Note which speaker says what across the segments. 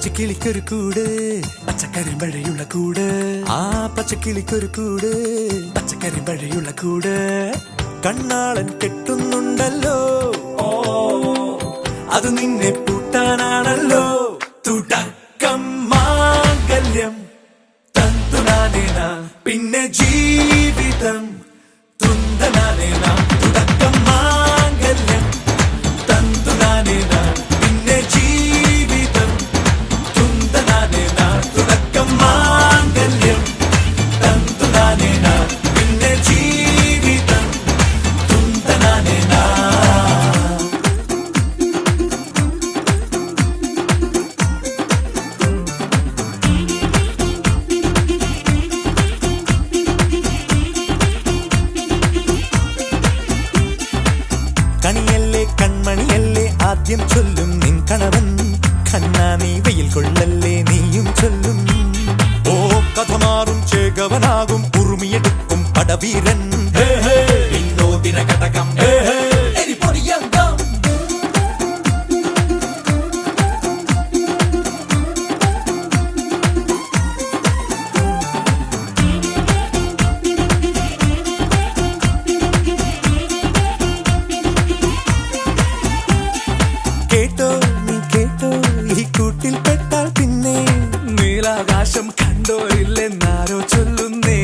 Speaker 1: പച്ചക്കിളിക്കൊരു കൂട് പച്ചക്കരിമ്പഴയുള്ള കൂട് ആ പച്ചക്കിളിക്കൊരു കൂട് പച്ചക്കരിമ്പഴയുള്ള കൂട് കണ്ണാളൻ കെട്ടുന്നുണ്ടല്ലോ അത് നിന്നെ പൂട്ടാനാണല്ലോ തുടക്കം മാംഗല്യം തന്തുനാനേന പിന്നെ ജീവിതം തുന്തനാനേന തുടക്കം മാംഗല്യം തന്തുനാനേന പിന്നെ ജീവിതം തുന്തനാനേന തുടക്കം മാംഗല്യം തന്തുനാനേന പിന്നെ ജീവിതം തുന്തനാനേന. കണിയല്ലേ കൺമണിയല്ലേ ആദ്യം ചൊല്ലും നിൻ കണവൻ കണ്ണാ നീ വെയിൽ കൊള്ളല്ലേ നീയും ചൊല്ലും ഓ കഥ മാറും ചേകവനാകും ഉറുമിയെടുക്കും പടവീരൻ വിനോദിന ഘടകം കേട്ടോ നീ കേട്ടോ ഈ കൂട്ടിൽ പെട്ടാൽ പിന്നെ നീലാകാശം കണ്ടോ ഇല്ലെന്നാരോ ചൊല്ലുന്നേ.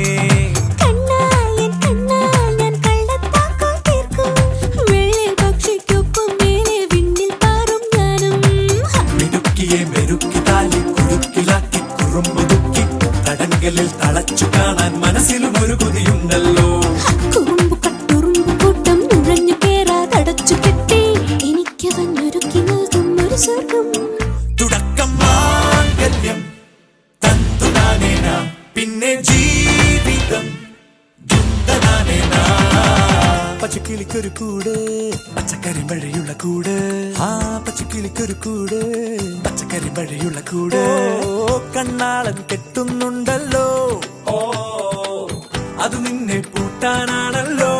Speaker 1: മിടുക്കിയെ മെരുക്കി താലി കുടുക്കിലാക്കി കുറുമ്പുതുക്കി തടങ്കലിൽ തളച്ചു കാണാൻ മനസ്സിലും ഒരു കൊതിയുണ്ടല്ലോ. തുടക്കം മാംഗല്യം തന്തുനാനേന പിന്നെ ജീവിതം തുന്തനാനേന. പച്ചക്കിളിക്കൊരു കൂട് പച്ചക്കരിമ്പഴയുള്ള കൂട് ആ പച്ചക്കിളിക്കൊരു കൂട് പച്ചക്കരിമ്പഴയുള്ള കൂട് കണ്ണാളൻ കെട്ടുന്നുണ്ടല്ലോ അത് നിന്നെ പൂട്ടാനാണല്ലോ.